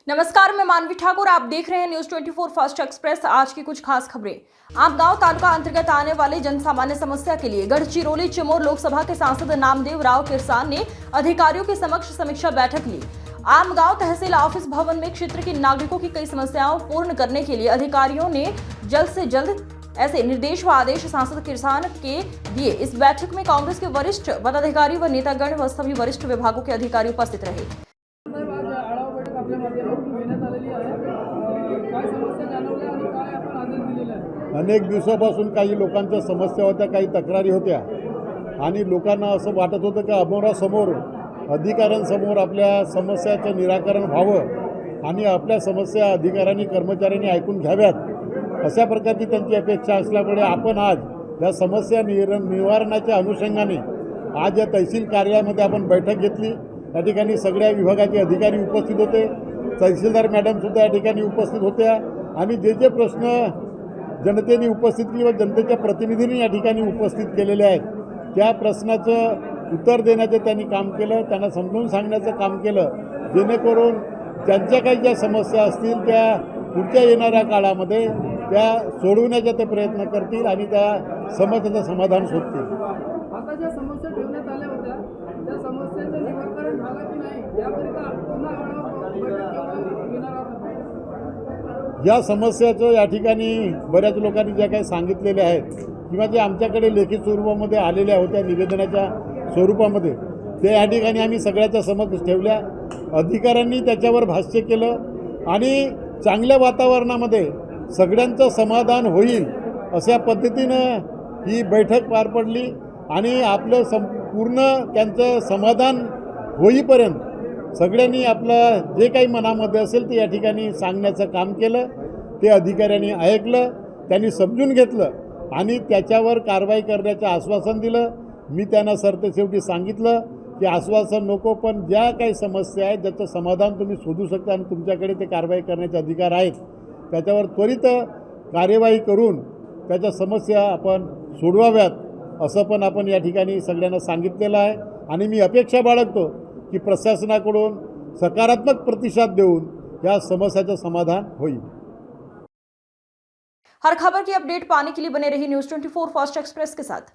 नमस्कार, मैं मानवी ठाकुर। आप देख रहे हैं न्यूज 24 फास्ट एक्सप्रेस। आज की कुछ खास खबरें। आमगांव तालुका अंतर्गत आने वाले जनसामान्य समस्या के लिए गढ़चिरौली चिमोर लोकसभा के सांसद नामदेव राव किरसान ने अधिकारियों के समक्ष समीक्षा बैठक ली। आमगांव तहसील ऑफिस भवन में क्षेत्र के नागरिकों की कई समस्याओं पूर्ण करने के लिए अधिकारियों ने जल्द से जल्द ऐसे निर्देश व आदेश सांसद किरसान के दिए। इस बैठक में कांग्रेस के वरिष्ठ पदाधिकारी व नेतागण व सभी वरिष्ठ विभागों के अधिकारी उपस्थित रहे। आढावा बैठक आपल्या माध्यमातून घेण्यात आलेली आहे। काय समस्या जाणवल्या आणि काय आपण आदेश दिलेले आहे? अनेक दिवसापासून काही लोकांच्या समस्या होत्या, काही तक्रारी होत्या आणि लोकांना असं वाटत होतं की अमोरासमोर अधिकाऱ्यांसमोर आपल्या समस्याचं निराकरण व्हावं आणि आपल्या समस्या अधिकाऱ्यांनी कर्मचाऱ्यांनी ऐकून घ्याव्यात, अशा प्रकारची त्यांची अपेक्षा असल्यामुळे आपण आज या समस्या निवारणाच्या अनुषंगाने आज या तहसील कार्यालयामध्ये आपण बैठक घेतली। या ठिकाणी सगळ्या विभागाचे अधिकारी उपस्थित होते, तहसीलदार मॅडमसुद्धा या ठिकाणी उपस्थित होत्या आणि जे प्रश्न जनतेने उपस्थित केले व जनतेच्या प्रतिनिधींनी या ठिकाणी उपस्थित केलेले आहेत त्या प्रश्नाचं उत्तर देण्याचं त्यांनी काम केलं, त्यांना समजून सांगण्याचं काम केलं, जेणेकरून त्यांच्या काही ज्या समस्या असतील त्या पुढच्या येणाऱ्या काळामध्ये त्या सोडवण्याचा ते प्रयत्न करतील आणि त्या समस्येचं समाधान शोधतील। आता ज्या समस्या ठेवण्यात आल्या होत्या त्या समस्यांचं निराकरण झालं की नाही याकरिता पुन्हा आढावा बैठक केव्हा घेणार आहात? या समस्याचं या ठिकाणी बऱ्याच लोकांनी ज्या काही सांगितलेल्या आहेत किंवा जे आमच्याकडे लेखी स्वरूपामध्ये आलेल्या होत्या निवेदनाच्या स्वरूपामध्ये ते या ठिकाणी आम्ही सगळ्याच्या समक्ष ठेवल्या। अधिकाऱ्यांनी त्याच्यावर भाष्य केलं आणि चांगल्या वातावरणामध्ये सगळ्यांचं समाधान होईल अशा पद्धतीनं ही बैठक पार पडली आणि आपलं पूर्ण त्यांचं समाधान होईपर्यंत सगळ्यांनी आपलं जे काही मनामध्ये असेल ते या ठिकाणी सांगण्याचं काम केलं। ते अधिकाऱ्यांनी ऐकलं, त्यांनी समजून घेतलं आणि त्याच्यावर कारवाई करण्याचं आश्वासन दिलं। मी त्यांना सरतेशेवटी सांगितलं की आश्वासन नको, पण ज्या काही समस्या आहेत ज्याचं समाधान तुम्ही शोधू शकता आणि तुमच्याकडे ते कारवाई करण्याचे अधिकार आहेत त्याच्यावर त्वरित कार्यवाही करून त्याच्या समस्या आपण सोडवाव्यात असं पण आपण या ठिकाणी सगळ्यांना सांगितलेलं आहे आणि मी अपेक्षा बाळगतो की प्रशासनाकडून सकारात्मक प्रतिसाद देऊन या समस्याचं समाधान होईल। हर खबर की अपडेट पाने के लिए बने रहिए न्यूज 24 फास्ट एक्सप्रेस के साथ।